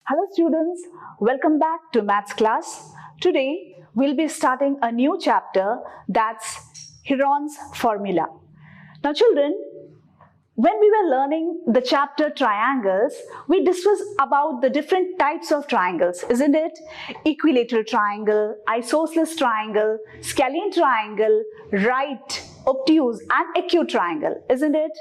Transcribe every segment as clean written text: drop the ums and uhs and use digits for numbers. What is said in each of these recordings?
Hello students, welcome back to maths class. Today we'll be starting a new chapter, that's Heron's formula. Now children, when we were learning the chapter triangles, we discussed about the different types of triangles, isn't it? Equilateral triangle, isosceles triangle, scalene triangle, right, obtuse and acute triangle, isn't it?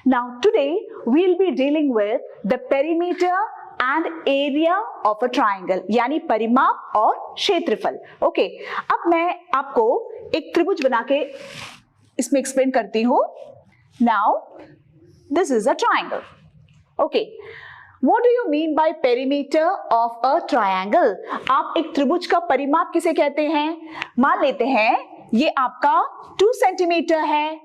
Now today we'll be dealing with the perimeter and area of a triangle, यानी परिमाप और क्षेत्रफल. Okay, अब मैं आपको एक त्रिभुज बना के इसमें एक्सप्लेन करती हूँ. Now this is a triangle. Okay, what do you mean by perimeter of a triangle? आप एक त्रिभुज का परिमाप किसे कहते हैं? मान लेते हैं ये आपका 2 सेंटीमीटर है,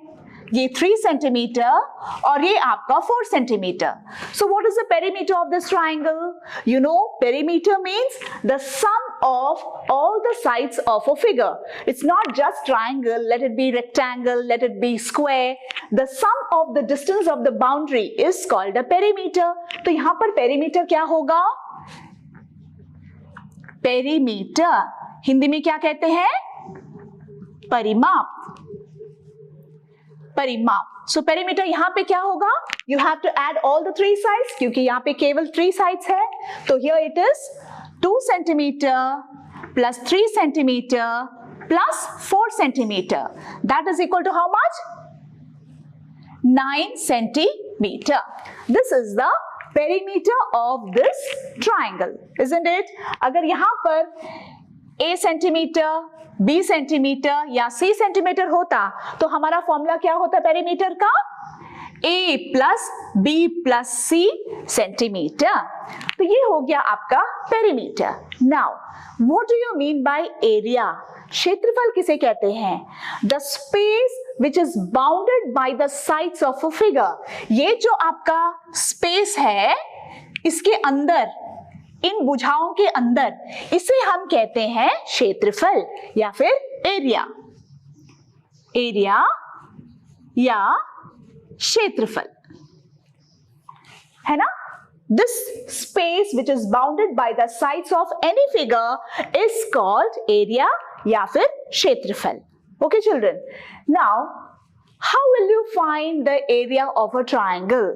ये 3 सेंटीमीटर और ये आपका 4 centimetre. So what is the perimeter of this triangle? You know, perimeter means the sum of all the sides of a figure. It's not just triangle, let it be rectangle, let it be square. The sum of the distance of the boundary is called a perimeter. तो यहाँ पर perimeter क्या होगा? Perimeter Hindi में क्या कहते हैं? परिमाप. परिमाप. So perimeter यहाँ पे क्या होगा? You have to add all the 3 sides क्योंकि यहाँ पे केवल 3 sides है. तो here it is 2 centimeter plus 3 centimeter plus 4 centimeter. That is equal to how much? 9 centimeter. This is the perimeter of this triangle, isn't it? अगर यहाँ पर A centimetre, B centimetre या C सेंटीमीटर होता तो हमारा formula क्या होता perimeter का? A plus B plus C centimetre. तो ये हो गया आपका perimeter. Now what do you mean by area? क्षेत्रफल किसे कहते हैं? The space which is bounded by the sides of a figure. ये जो आपका स्पेस है इसके अंदर, इन भुजाओं के अंदर, इसे हम कहते हैं क्षेत्रफल या फिर एरिया. एरिया या क्षेत्रफल है ना? This space which is bounded by the sides of any figure is called area या फिर क्षेत्रफल. Okay children, now how will you find the area of a triangle?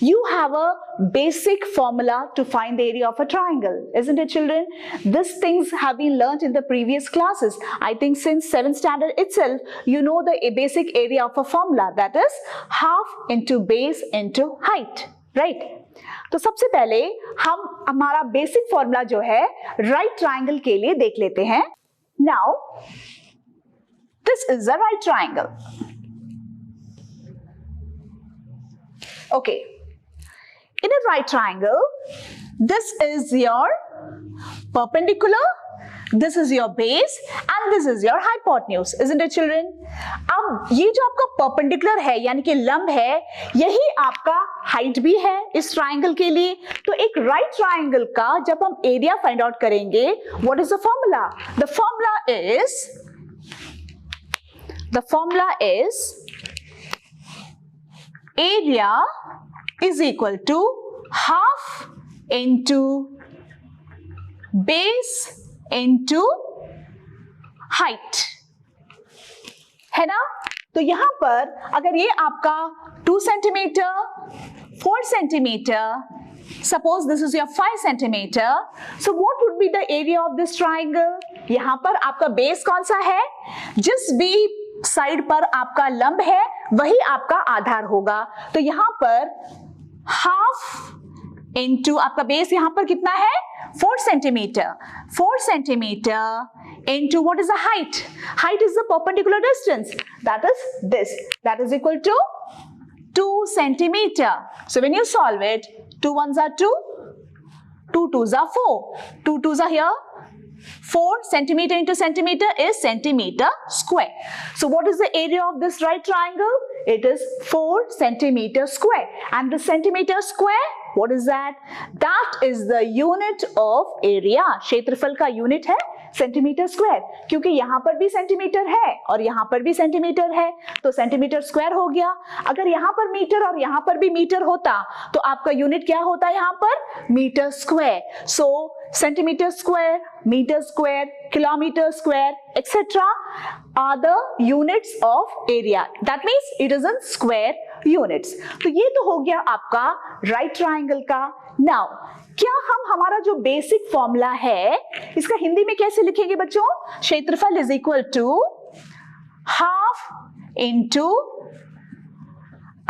You have a basic formula to find the area of a triangle, isn't it children? These things have been learnt in the previous classes. I think since 7th standard itself, you know the basic area of a formula, that is half into base into height, right? तो सबसे पहले हम हमारा basic formula जो है right triangle के लिए देख लेते हैं. Now this is a right triangle. Okay, in a right triangle, this is your perpendicular, this is your base and this is your hypotenuse, isn't it children? अब ये जो आपका perpendicular है यानी कि लंब है, यही आपका height भी है इस triangle के लिए. तो एक right triangle का जब हम area find out करेंगे, what is the formula? The formula is area is equal to half into base into height, है ना? तो यहां पर अगर ये आपका 2 centimetre, 4 centimetre, suppose this is your 5 centimeter, so what would be the area of this triangle? यहां पर आपका बेस कौन सा है? जिस भी साइड पर आपका लंब है वही आपका आधार होगा. तो यहां पर हाफ इंटू आपका बेस यहां पर कितना है? 4 centimetre. 4 centimetre into what is the height? Height is the perpendicular distance, that is this, that is equal to 2 centimeter. So when you solve it, 2 ones are 2, 2 twos are 4, 2 twos are here. 4 centimeter into centimeter is centimeter square. So what is the area of this right triangle? It is 4 centimeter square. And the centimeter square, what is that? That is the unit of area. क्षेत्रफल का unit है centimetre square, क्योंकि यहाँ पर भी centimetre है और यहाँ पर भी सेंटीमीटर है, तो सेंटीमीटर स्क्वायर हो गया। अगर यहाँ पर मीटर और यहाँ पर भी मीटर होता तो आपका यूनिट क्या होता है यहाँ पर? Metre square. So centimetre square, metre square, kilometre square etc. are the units of area. That means it is in square units. तो ये तो हो गया आपका राइट ट्राइंगल का। नाउ क्या हम हमारा जो बेसिक फॉर्मूला है इसका हिंदी में कैसे लिखेंगे बच्चों? क्षेत्रफल is equal to half into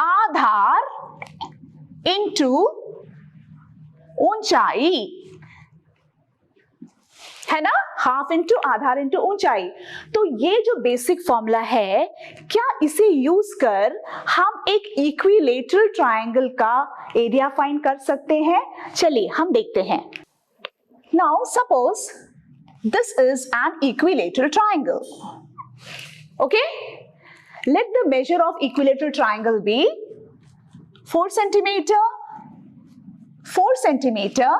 आधार इंटू ऊंचाई, है ना? हाफ इंटू आधार इंटू ऊंचाई। तो ये जो बेसिक फॉर्मूला है, क्या इसे यूज कर हम एक इक्विलेटरल ट्रायंगल का एरिया फाइंड कर सकते हैं? चलिए हम देखते हैं। Now suppose this is an equilateral triangle. Okay, let the measure of equilateral triangle be 4 centimetre, 4 centimetre,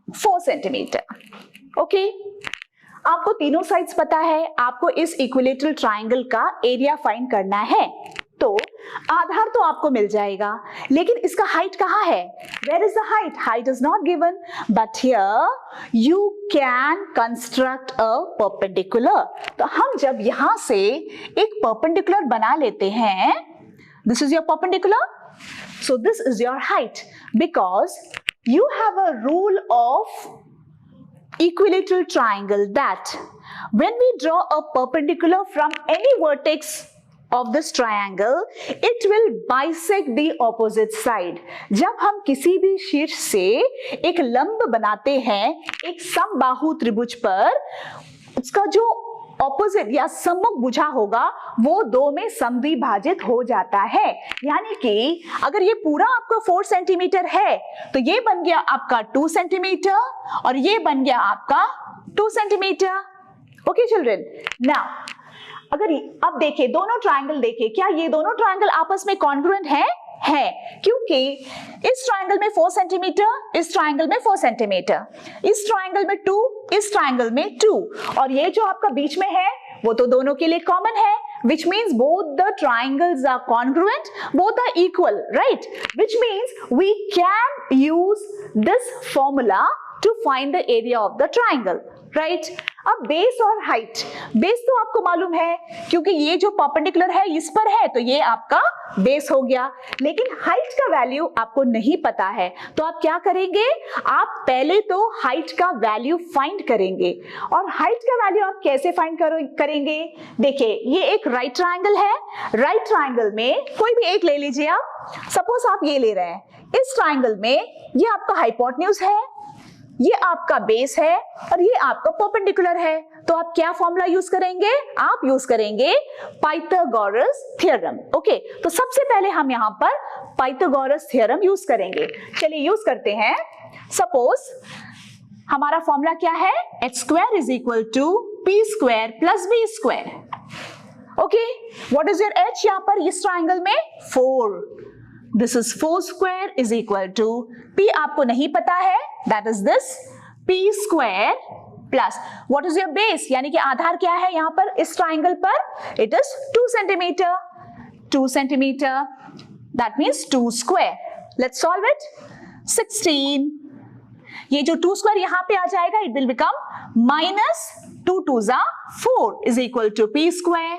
4 centimetre. Okay, आपको तीनों साइड्स पता है, आपको इस इक्विलेटरल ट्रायंगल का एरिया फाइंड करना है। तो आधार तो आपको मिल जाएगा, लेकिन इसका हाइट कहाँ है? Where is the height? Height is not given, but here you can construct a perpendicular. तो हम जब यहां से एक परपेंडिकुलर बना लेते हैं, this is your perpendicular, so this is your height, because you have a rule of equilateral triangle that when we draw a perpendicular from any vertex of this triangle, it will bisect the opposite side. जब हम किसी भी शीर्ष से एक लंब बनाते हैं एक समबाहु त्रिभुज पर, उसका जो ऑपोजिट या सम्मुख भुजा होगा वो दो में समद्विभाजित हो जाता है। यानी कि अगर ये पूरा आपका 4 सेंटीमीटर है तो ये बन गया आपका 2 सेंटीमीटर और ये बन गया आपका 2 सेंटीमीटर। ओके चिल्ड्रन, नाउ अगर अब देखिए दोनों ट्रायंगल देखिए, क्या ये दोनों ट्रायंगल आपस में कॉन्ग्रुएंट है? क्योंकि इस ट्रायंगल में 4 सेंटीमीटर, इस ट्रायंगल में 4 सेंटीमीटर, इस ट्रायंगल में 2, इस ट्रायंगल में 2, और ये जो आपका बीच में है वो तो दोनों के लिए कॉमन है, which means both the triangles are congruent, both are equal, right? Which means we can use this formula to find the area of the triangle, right? अब बेस और हाइट, बेस तो आपको मालूम है क्योंकि ये जो परपेंडिकुलर है इस पर है तो ये आपका बेस हो गया, लेकिन हाइट का वैल्यू आपको नहीं पता है। तो आप क्या करेंगे? आप पहले तो हाइट का वैल्यू फाइंड करेंगे। और हाइट का वैल्यू आप कैसे फाइंड करेंगे? देखिए ये एक राइट ट्रायंगल है, राइट ट्रायंगल में कोई भी एक ले लीजिए आप, सपोज आप ये ले रहे हैं, इस ट्रायंगल में ये आपका हाइपोटेन्यूज है, ये आपका बेस है और ये आपका परपेंडिकुलर है। तो आप क्या फॉर्मूला यूज करेंगे? आप यूज करेंगे पाइथागोरस थ्योरम। ओके, तो सबसे पहले हम यहां पर पाइथागोरस थ्योरम यूज करेंगे। चलिए यूज करते हैं। सपोज हमारा फॉर्मूला क्या है? h square is equal to p square plus b square. Okay, what is your h यहां पर इस ट्रायंगल में? 4। This is 4 square is equal to p, आपको नहीं पता है, that is this p square plus what is your base, यानी कि आधार क्या है यहाँ पर इस ट्राइंगल पर? It is 2 centimeter, 2 centimeter, that means 2 square. Let's solve it. 16, ये जो 2 square यहाँ पे आ जाएगा, it will become minus 2 2s are 4 is equal to p square,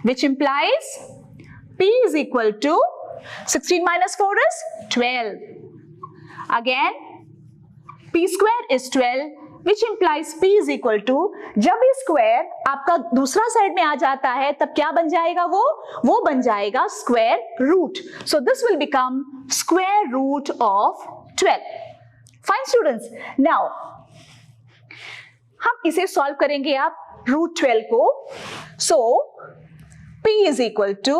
which implies p is equal to 16 minus 4 is 12. Again, p square is 12, which implies p is equal to, जब ये square आपका दूसरा side में आ जाता है तब क्या बन जाएगा? वो बन जाएगा square root. So this will become square root of 12. Fine students. Now, हम इसे सॉल्व करेंगे आप रूट 12 को। So p is equal to,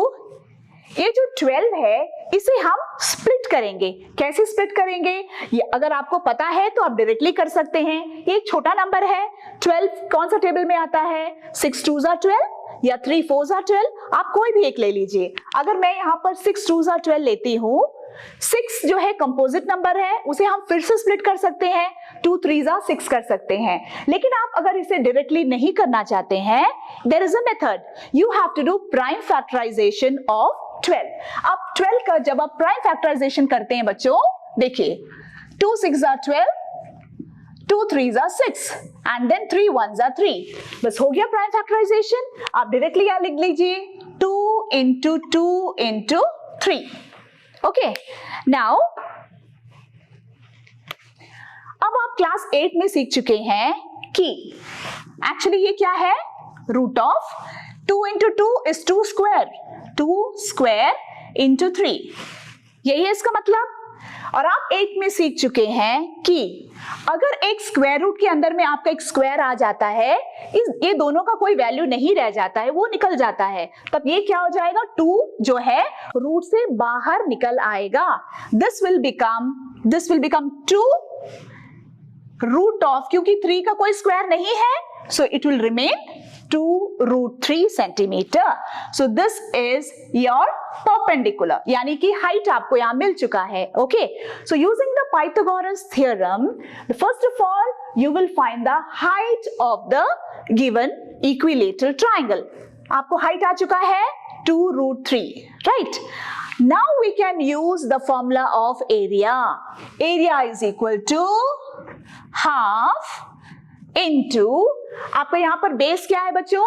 ये जो 12 है इसे हम स्प्लिट करेंगे। कैसे स्प्लिट करेंगे? ये अगर आपको पता है तो आप डायरेक्टली कर सकते हैं। ये एक छोटा नंबर है, 12 कौन सा टेबल में आता है? 6 2s are 12 या 3 4s are 12, आप कोई भी एक ले लीजिए। अगर मैं यहाँ पर 6 2s are 12 लेती हूँ, 6 जो है कंपोजिट नंबर है, उसे हम फिर से स्प्लिट कर सकते हैं। 2 3 6 कर सकते हैं। लेकिन आप अगर इसे डायरेक्टली नहीं करना चाहते हैं, there is a method, you have to do prime factorisation of 12। अब 12 का जब आप प्राइम फैक्टराइजेशन करते हैं बच्चों, देखिए 2 6 12, 2 3 6 एंड देन 3 1 3, बस हो गया प्राइम फैक्टराइजेशन। आप डायरेक्टली यहां लिख लीजिए 2 into 2 into 3। ओके, नाउ अब आप क्लास 8 में सीख चुके हैं कि एक्चुअली ये क्या है, root of 2 into 2 is 2 square, 2 square into 3, यही है इसका मतलब। और आप 8 में सीख चुके हैं कि अगर एक स्क्वायर रूट के अंदर में आपका एक स्क्वायर आ जाता है, ये दोनों का कोई वैल्यू नहीं रह जाता है, वो निकल जाता है, तब ये क्या हो जाएगा, 2 जो है रूट से बाहर निकल आएगा। This will become 2 root of, क्योंकि 3 का कोई स्क्वायर नहीं है, so it will remain 2 root 3 centimeter. So this is your perpendicular, यानी कि हाइट आपको यहां मिल चुका है। Okay, so using the Pythagoras theorem, first of all you will find the height of the given equilateral triangle. आपको height आ चुका है 2 root 3, right? Now we can use the formula of area. Area is equal to half into, आपका यहां पर base क्या है बच्चों,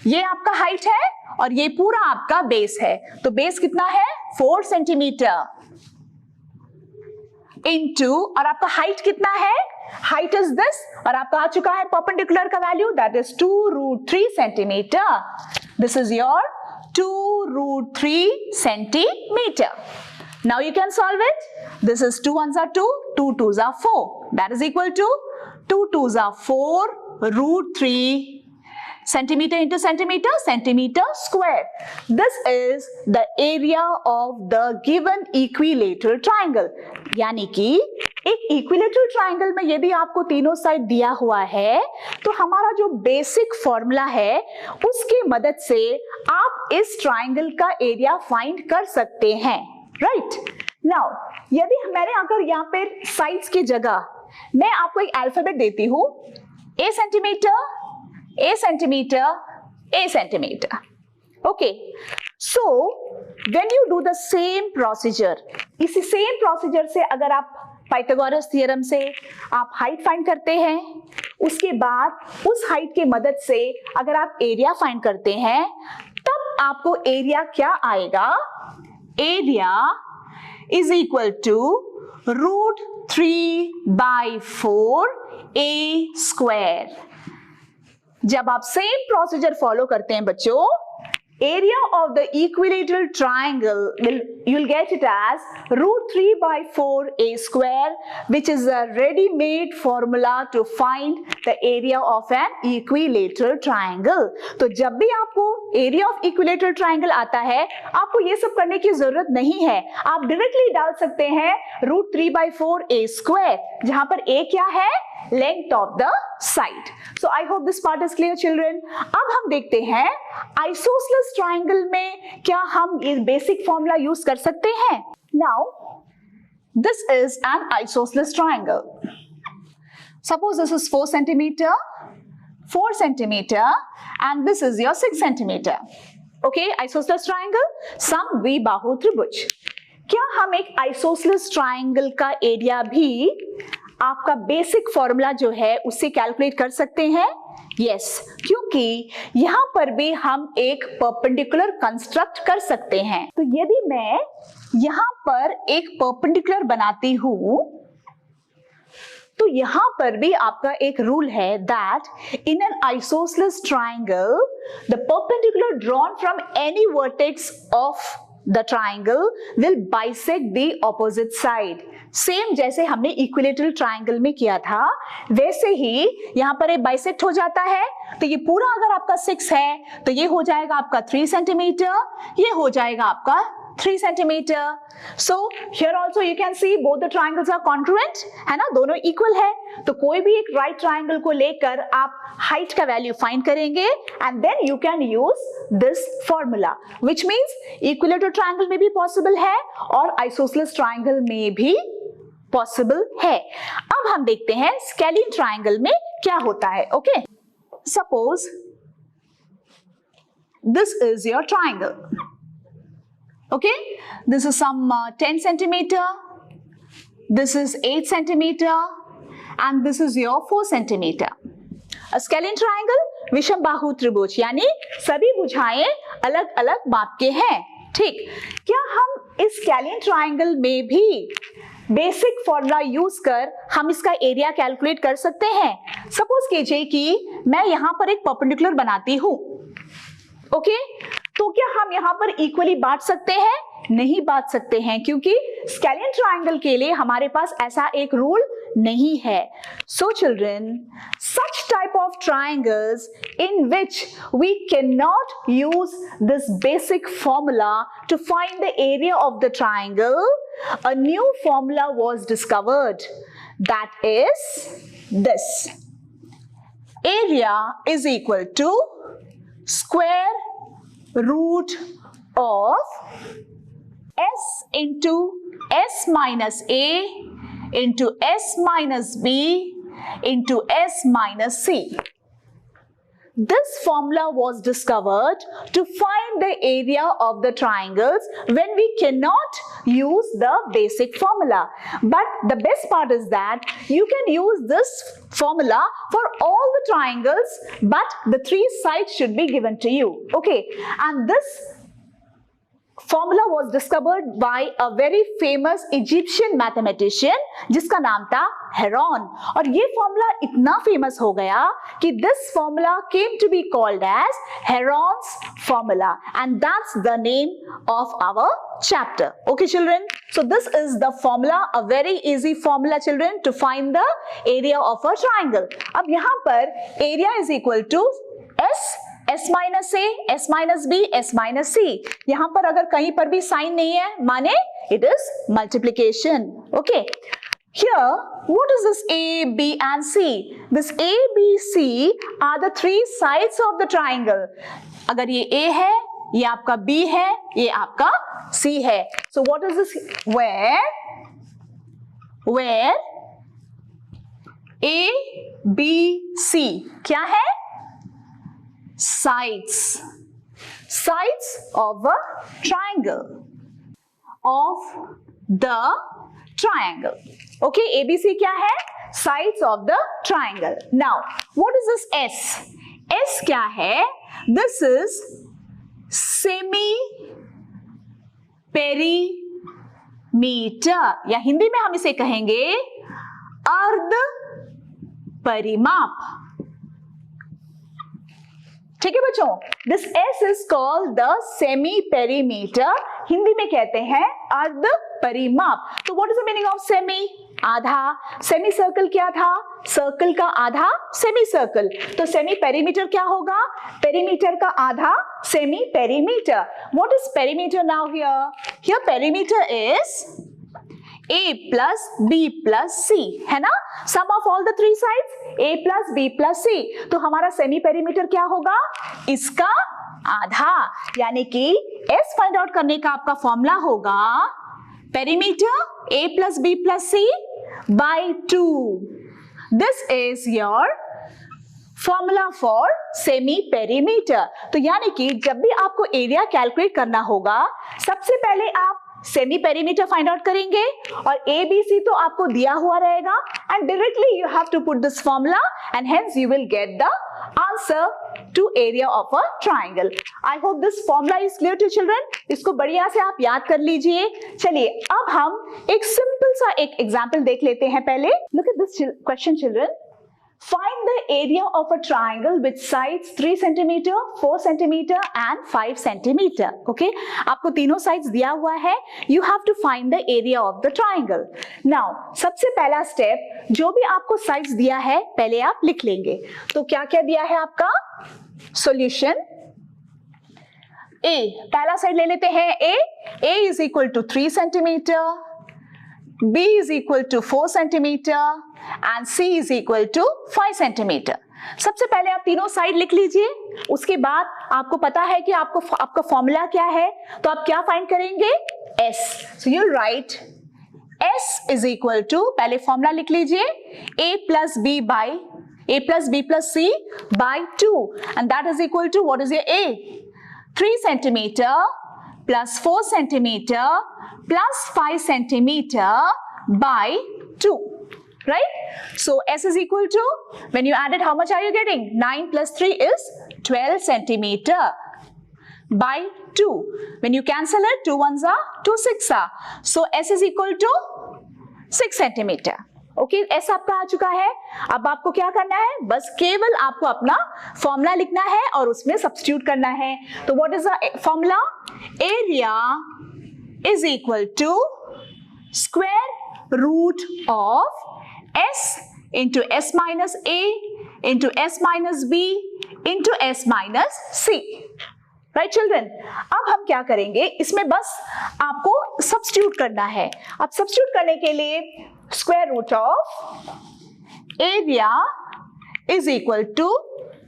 ये आपका हाइट है और ये पूरा आपका बेस है, तो बेस कितना है 4 सेंटीमीटर इनटू, और आपका हाइट कितना है, हाइट इज दिस, और आपका आ चुका है परपेंडिकुलर का value, that is 2 root 3 centimetre. This is your 2 root 3 centimetre. Now you can solve it. This is 2 1s are 2, 2 2s are 4. That is equal to 2 2s are 4 root 3 centimeter into centimeter, centimeter square. This is the area of the given equilateral triangle. यानी कि एक equilateral triangle में यदि आपको तीनों side दिया हुआ है, तो हमारा जो बेसिक फॉर्मूला है उसकी मदद से आप इस ट्राइंगल का एरिया फाइंड कर सकते हैं, राइट? नाउ यदि मैंने अगर यहाँ पे साइड्स की जगह मैं आपको एक अल्फाबेट देती हूं, a centimetre, a centimetre, a centimetre, okay, so when you do the same procedure, इसी सेम प्रोसीजर से अगर आप पाइथागोरस थ्योरम से आप हाइट फाइंड करते हैं, उसके बाद उस हाइट की मदद से अगर आप एरिया फाइंड करते हैं, तब आपको एरिया क्या आएगा, area is equal to root 3/4 a square. जब आप सेम प्रोसीजर फॉलो करते हैं बच्चों, area of the equilateral triangle you'll get it as root 3/4 a square, which is a ready-made formula to find the area of an equilateral triangle. तो जब भी आपको area of equilateral triangle आता है, आपको ये सब करने की जरूरत नहीं है, आप डायरेक्टली डाल सकते हैं root 3/4 a square, जहां पर a क्या है, length of the side. So I hope this part is clear children. अब हम देखते हैं isosceles triangle में क्या हम ये basic formula use कर सकते हैं. Now this is an isosceles triangle. Suppose this is 4 centimeter, 4 centimeter, and this is your 6 centimeter. Okay, isosceles triangle, समद्विबाहु त्रिभुज. क्या हम एक isosceles triangle का एरिया भी आपका बेसिक फॉर्मूला जो है उससे कैलकुलेट कर सकते हैं? यस, क्योंकि यहां पर भी हम एक परपेंडिकुलर कंस्ट्रक्ट कर सकते हैं। तो यदि मैं यहां पर एक परपेंडिकुलर बनाती हूं, तो यहां पर भी आपका एक रूल है that in an isosceles triangle the perpendicular drawn from any vertex of the triangle will bisect the opposite side. Same जैसे हमने इक्विलेटरल ट्राइंगल में किया था, वैसे ही यहां पर एक बाइसेक्ट हो जाता है। तो ये पूरा अगर आपका 6 है तो ये हो जाएगा आपका 3 सेंटीमीटर, ये हो जाएगा आपका 3 centimetre. So here also you can see both the triangles are congruent, है ना, दोनों इक्वल है। तो कोई भी एक राइट ट्राइंगल को लेकर आप हाइट का वैल्यू फाइंड करेंगे and then you can use this formula, which means equilateral triangle में भी पॉसिबल है और आइसोसेलेस ट्राइंगल में भी पॉसिबल है। अब हम देखते हैं स्केलिन ट्रायंगल में क्या होता है। Okay, suppose this is your triangle. Okay, this is some 10 centimeter, this is 8 centimeter, and this is your 4 centimeter. A scalene triangle, विषम बाहु त्रिभुज, यानी सभी भुजाएं अलग अलग माप के हैं. ठीक, क्या हम इस स्केलिन ट्रायंगल में भी बेसिक फॉर्मूला यूज कर हम इसका एरिया कैलकुलेट कर सकते हैं? सपोज कीजिए कि मैं यहां पर एक परपेंडिकुलर बनाती हूं. ओके, तो क्या हम यहां पर इक्वली बांट सकते हैं? नहीं बांट सकते हैं, क्योंकि स्केलिन ट्रायंगल के लिए हमारे पास ऐसा एक रूल नहीं है. So children, such type of triangles in which we cannot use this basic formula to find the area of the triangle, a new formula was discovered. That is this. Area is equal to square root of s into s minus a into s minus b into s minus c. This formula was discovered to find the area of the triangles when we cannot use the basic formula. But the best part is that you can use this formula for all the triangles, but the three sides should be given to you. Okay, and this formula was discovered by a very famous Egyptian mathematician जिसका नाम था heron. और ये formula इतना famous हो गया कि this formula came to be called as Heron's formula, and that's the name of our chapter. Okay children, so this is the formula, a very easy formula children to find the area of a triangle. अब यहाँ पर area is equal to s minus a, s minus b, s minus c. यहां पर अगर कहीं पर भी sign नहीं है, माने it is multiplication. Okay, here what is this a, b and c? This a, b, c are the three sides of the triangle. अगर ये a है, ये आपका b है, ये आपका c है. So what is this? Where a, b, c क्या है? Sides of a triangle, okay, ABC क्या है? Sides of the triangle. Now what is this s क्या है? This is semi perimeter, या हिंदी में हम इसे कहेंगे अर्ध परिमाप. ठीक है बच्चों, this S is called the semi perimeter, Hindi में कहते हैं अर्ध परिमाप. तो what is the meaning of semi? आधा. सेमी सर्कल क्या था? सर्कल का आधा सेमी सर्कल. तो सेमी पेरीमीटर क्या होगा? पेरीमीटर का आधा semi perimeter. What is perimeter now here? Here perimeter is a plus b plus c, है ना? Sum of all the three sides a plus b plus c. तो हमारा semi perimeter क्या होगा? इसका आधा. यानी कि s फाइंड आउट करने का आपका फॉर्मूला होगा perimeter a plus b plus c by 2. This is your formula for semi perimeter. तो यानी कि जब भी आपको एरिया कैलकुलेट करना होगा, सबसे पहले आप सेमी पेरीमीटर फाइंड आउट करेंगे और ए बी सी तो आपको दिया हुआ रहेगा, and directly you have to put this formula and hence you will get the answer to area of a triangle. I hope this formula is clear to children. इसको बढ़िया से आप याद कर लीजिए. चलिए अब हम एक सिंपल सा एक एग्जाम्पल देख लेते हैं. पहले look at this question children. Find the area of a triangle with sides 3 cm, 4 cm and 5 cm. Okay? आपको तीनों sides दिया हुआ है. You have to find the area of the triangle. Now, सबसे पहला step, जो भी आपको sides दिया है, पहले आप लिख लेंगे. तो क्या क्या दिया है आपका? Solution A. पहला साइड ले लेते हैं A. A is equal to 3 cm. B is equal to 4 centimeter and C is equal to 5 centimeter. सबसे पहले आप तीनों साइड लिख लीजिए. उसके बाद आपको पता है कि आपका फॉर्मूला क्या है, तो आप क्या फाइंड करेंगे? S. So you'll write S is equal to, पहले फॉर्मूला लिख लीजिए, A plus B plus C by 2 and that is equal to, what is your A? 3 centimeter plus 4 centimeter plus 5 centimeter by 2, right? So S is equal to, when you add it, how much are you getting? 9 plus 3 is 12 centimeter by 2. When you cancel it, 2 ones are 2 6 are. So S is equal to 6 centimeter. Okay, S आपका आ चुका है. अब आपको क्या करना है, बस केवल आपको अपना फॉर्मूला लिखना है और उसमें सब्स्टिट्यूट करना है. तो what is the formula? Area is equal to square root of S into S minus A into S minus B into S minus C. Right children, अब हम क्या करेंगे, इसमें बस आपको सब्स्टिट्यूट करना है. अब सब्स्टिट्यूट करने के लिए square root of area is equal to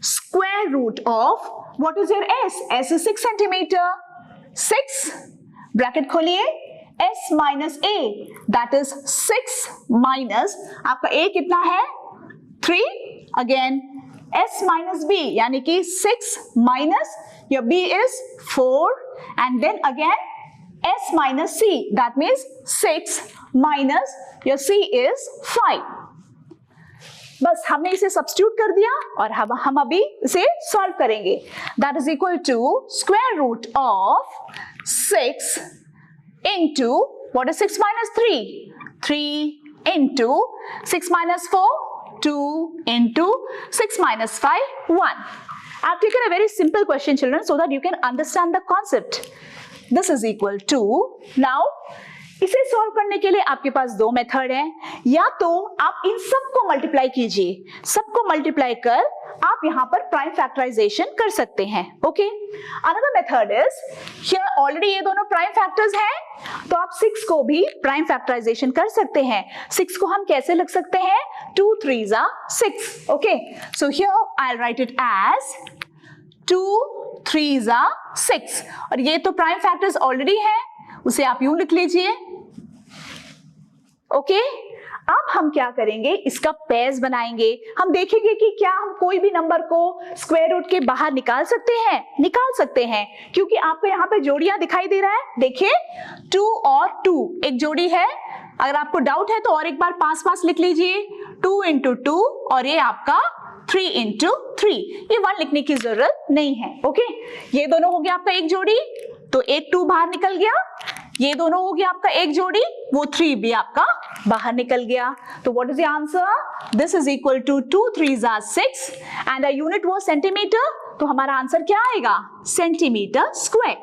square root of, what is your S? S is 6 centimetre. 6 bracket खोलिए, S minus A that is 6 minus आपका A कितना है? 3. अगेन S माइनस B यानी कि 6 minus your B is 4 and then again S minus C, that means 6 minus your C is 5. बस हमने इसे substitute कर दिया और हम अभी इसे सॉल्व करेंगे. That is equal to square root of 6 into, what is 6 minus 3? 3 into 6 minus 4, 2 into 6 minus 5, 1. I've taken a very simple question, children, so that you can understand the concept. This is equal to, now इसे solve करने के लिए आपके पास दो method हैं. या तो आप इन सबको मल्टीप्लाई कीजिए, सबको मल्टीप्लाई कर आप यहां पर प्राइम फैक्टराइजेशन कर सकते हैं. Okay, another method is, here already ये दोनों प्राइम फैक्टर्स हैं, तो आप 6 को भी प्राइम फैक्टराइजेशन कर सकते हैं. 6 को हम कैसे लिख सकते हैं? 2 3s are 6. Okay, so here I will write it as 2 3s are 6. और ये तो प्राइम फैक्टर्स ऑलरेडी है, उसे आप यूं लिख लीजिए. ओके, अब हम क्या करेंगे, इसका पेयर्स बनाएंगे. हम देखेंगे कि क्या हम कोई भी नंबर को स्क्वायर रूट के बाहर निकाल सकते हैं. निकाल सकते हैं, क्योंकि आपको यहाँ पे जोड़ियां दिखाई दे रहा है. देखिए 2 और 2 एक जोड़ी है. अगर आपको डाउट है तो और एक बार पास लिख लीजिए, 2 into 2 और ये आपका 3 into 3. ये 1 लिखने की जरूरत नहीं है. ओके, ये दोनों हो गया आपका एक जोड़ी, तो एक 2 बाहर निकल गया. ये दोनों हो गया आपका एक जोड़ी, वो 3 भी आपका बाहर निकल गया. तो what is the answer? This is equal to 2 3s are 6 and the unit was centimetre. तो हमारा आंसर क्या आएगा? Centimetre square.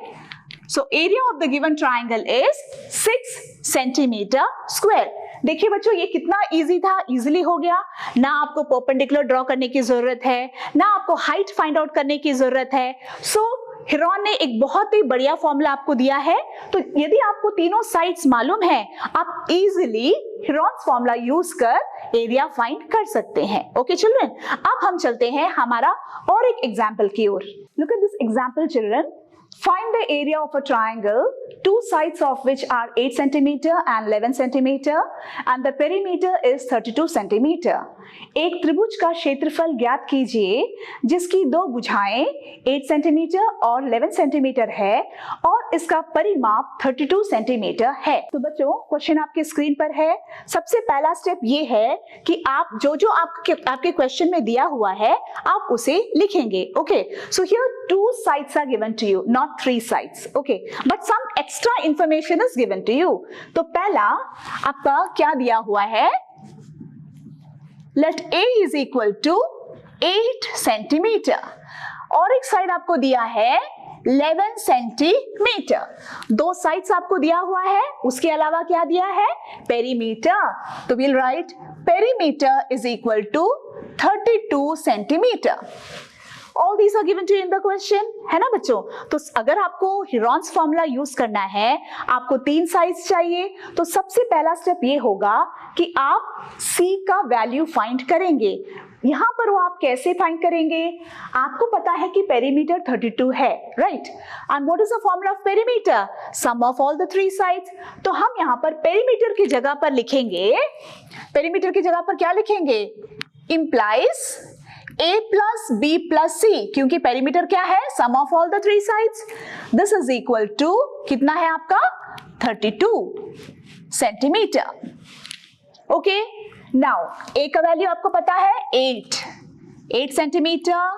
So area of the given triangle is 6 centimetre square. देखिए बच्चों, ये कितना इजी था, इजीली हो गया. ना आपको परपेंडिकुलर ड्रॉ करने की जरूरत है, ना आपको हाइट फाइंड आउट करने की जरूरत है. सो हिरॉन ने एक बहुत ही बढ़िया फॉर्मूला आपको दिया है. तो यदि आपको तीनों साइड्स मालूम है, आप इजीली हिरॉन्स फॉर्मूला यूज कर एरिया फाइंड कर सकते हैं. ओके चिल्ड्रन, अब हम चलते हैं हमारा और एक एग्जाम्पल की ओर. Look at this example children. Find the area of a triangle, two sides of which are 8 centimeter and 11 centimeter and the perimeter is 32 centimeter. एक त्रिभुज का क्षेत्रफल ज्ञात कीजिए जिसकी दो भुजाएं 8 सेंटीमीटर और 11 सेंटीमीटर है और इसका परिमाप 32 सेंटीमीटर है. तो बच्चों, क्वेश्चन आपके स्क्रीन पर है. सबसे पहला स्टेप ये है कि आप जो आपके क्वेश्चन में दिया हुआ है आप उसे लिखेंगे. Okay, so here 2 sides are given to you, not 3 sides. Okay, but some extra information is given to you. तो पहला आपका क्या दिया हुआ है? Let A is equal to 8 centimeter. और एक साइड आपको दिया है 11 सेंटीमीटर. दो साइड्स आपको दिया हुआ है, उसके अलावा क्या दिया है? पेरीमीटर. तो we'll write perimeter is equal to 32 centimeter. All these are given to you in the question, है ना बच्चों? तो अगर आपको हिरॉन्स फॉर्मूला यूज करना है, आपको 3 साइड्स चाहिए, तो सबसे पहला स्टेप ये होगा कि आप C का वैल्यू फाइंड करेंगे. यहाँ पर वो आप कैसे फाइंड करेंगे? आपको पता है कि पेरीमीटर 32 है, right? And what is the formula of perimeter? Sum of all the three sides. तो हम यहाँ पर पेरीमीटर की जगह पर लिखेंगे, पेरीमीटर की जगह पर क्या लिखेंगे? implies a plus b plus c, क्योंकि पेरीमीटर क्या है? Sum of all the three sides. This is equal to कितना है आपका? 32 सेंटीमीटर। ओके, नाउ a का वैल्यू आपको पता है 8 सेंटीमीटर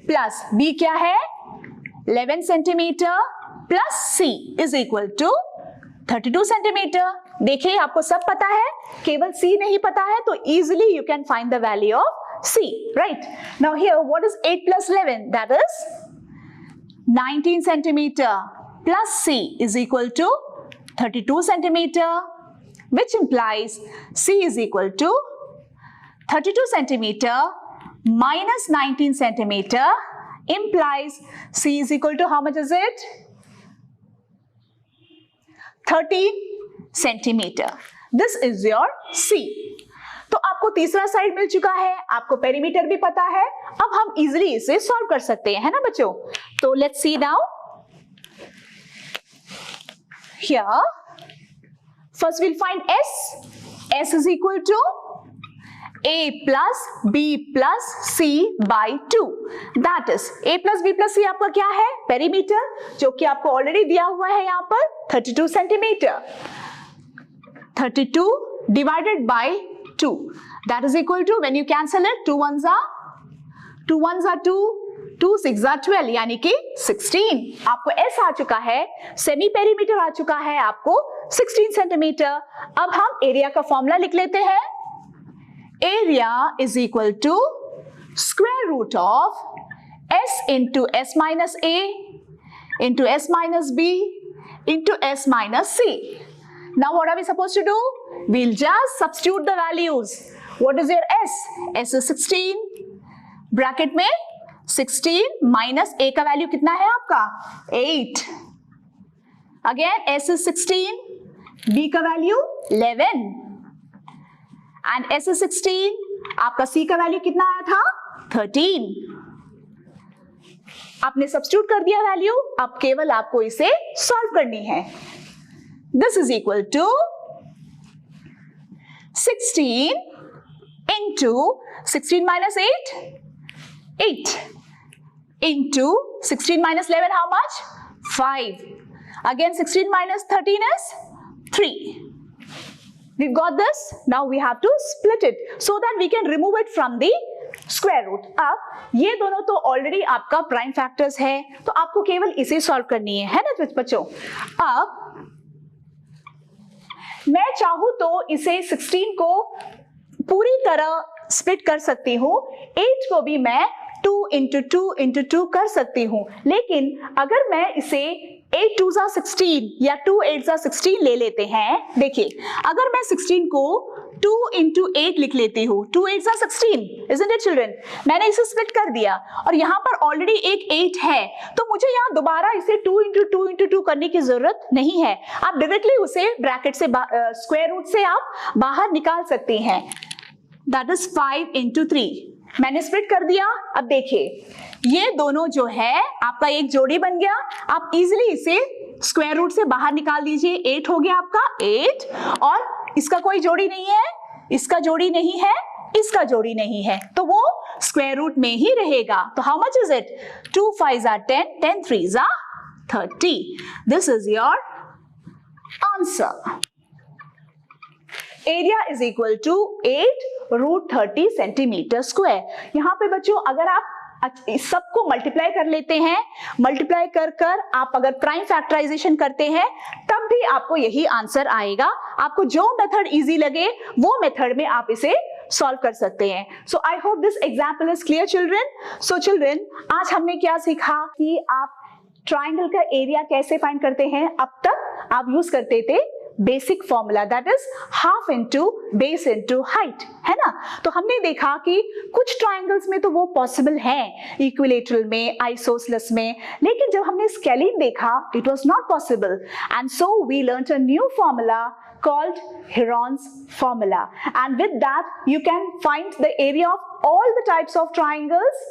प्लस b क्या है? 11 centimetre plus c is equal to 32 centimetre. देखिए आपको सब पता है, केवल c नहीं पता है, तो easily you can find the value of c, right? Now here what is 8 plus 11? That is 19 centimetre plus c is equal to 32 centimetre, which implies c is equal to 32 centimeter minus 19 centimeter implies c is equal to how much is it? 13 centimeter. This is your c. तो आपको तीसरा side मिल चुका है, आपको perimeter भी पता है, अब हम इजिली इसे सॉल्व कर सकते हैं, है ना बच्चों? तो let's see now. Here first we'll find s. S is equal to a plus b plus c by 2. That is a plus b plus c आपका क्या है? पेरीमीटर, जो कि आपको ऑलरेडी दिया हुआ है यहाँ पर 32 centimetre. 32 divided by 2. That is equal to, when you cancel it, 2 ones are 2, 2 6 are 12, यानी कि 16। आपको S आ चुका है, सेमी पेरीमीटर आ चुका है आपको 16 सेंटीमीटर। अब हम एरिया का फॉर्मूला लिख लेते हैं। Area is equal to square root of S into S minus A into S minus B into S minus C। Now what are we supposed to do? We'll just substitute the values. What is your S? S is 16, bracket में 16 minus A का value कितना है आपका? 8। Again S is 16, B का value 11 and S is 16, आपका C का value कितना आया था? 13। आपने सब्स्टिट्यूट कर दिया वैल्यू, अब केवल आपको इसे सॉल्व करनी है। This is equal to 16 into 16 minus 8, 8 into 16 minus 11, how much? 5. Again 16 minus 13 is 3. We've got this. Now we have to split it so that we can remove it from the square root. अब ये दोनों तो already आपका prime factors है, तो आपको केवल इसे सॉल्व करनी है ना बच्चों? अब मैं चाहूं तो इसे 16 को पूरी तरह स्प्लिट कर सकती हूं, 8 को भी मैं 2 into 2 into 2 कर सकती हूं, लेकिन अगर मैं इसे 8 2s are 16 या 2 8s are 16 ले लेते हैं, देखिए अगर मैं 16 को 2 into 8 लिख लेती हूँ, 2 8s are 16, isn't it children? मैंने इसे स्प्लिट कर दिया और यहाँ पर ऑलरेडी एक 8 है, तो मुझे यहाँ दोबारा इसे 2 into 2 into 2 करने की जरूरत नहीं है। आप डायरेक्टली उसे ब्रैकेट से स्क्वायर रूट से आप बाहर निकाल सकते हैं। That is 5 into 3। मैंने स्प्लिट कर दिया। अब देखिए ये दोनों जो है आपका एक जोड़ी बन गया, आप इजिली इसे स्क्वायर रूट से बाहर निकाल दीजिए। 8 हो गया आपका 8, और इसका कोई जोड़ी नहीं है, इसका जोड़ी नहीं है, इसका जोड़ी नहीं है, तो वो स्क्वायर रूट में ही रहेगा। तो how much is it? 2 5s are 10, 10 3s are 30. This is your answer. Area is equal to 8 root 30 centimetre square. यहाँ पे बच्चों अगर आप सबको मल्टीप्लाई कर लेते हैं, मल्टीप्लाई कर कर आप अगर प्राइम फैक्टराइजेशन करते हैं तब भी आपको यही आंसर आएगा। आपको जो मेथड इजी लगे वो मेथड में आप इसे सॉल्व कर सकते हैं। So I hope this example is clear children. So children आज हमने क्या सीखा कि आप ट्राइंगल का एरिया कैसे फाइंड करते हैं। अब तक आप यूज करते थे basic formula, that is half into base into height, है ना। तो हमने देखा कि कुछ ट्राइंगल्स में तो वो पॉसिबल है, इक्विलेटरल में, आइसोसेलेस में, लेकिन जब हमने स्केलिन देखा it was not possible, and so we learned a new formula called Heron's formula, and with that you can find the area of all the types of triangles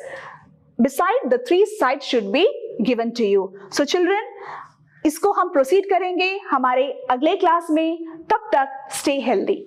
beside the three sides should be given to you. So children, इसको हम proceed करेंगे हमारे अगले class में. तब तक stay healthy.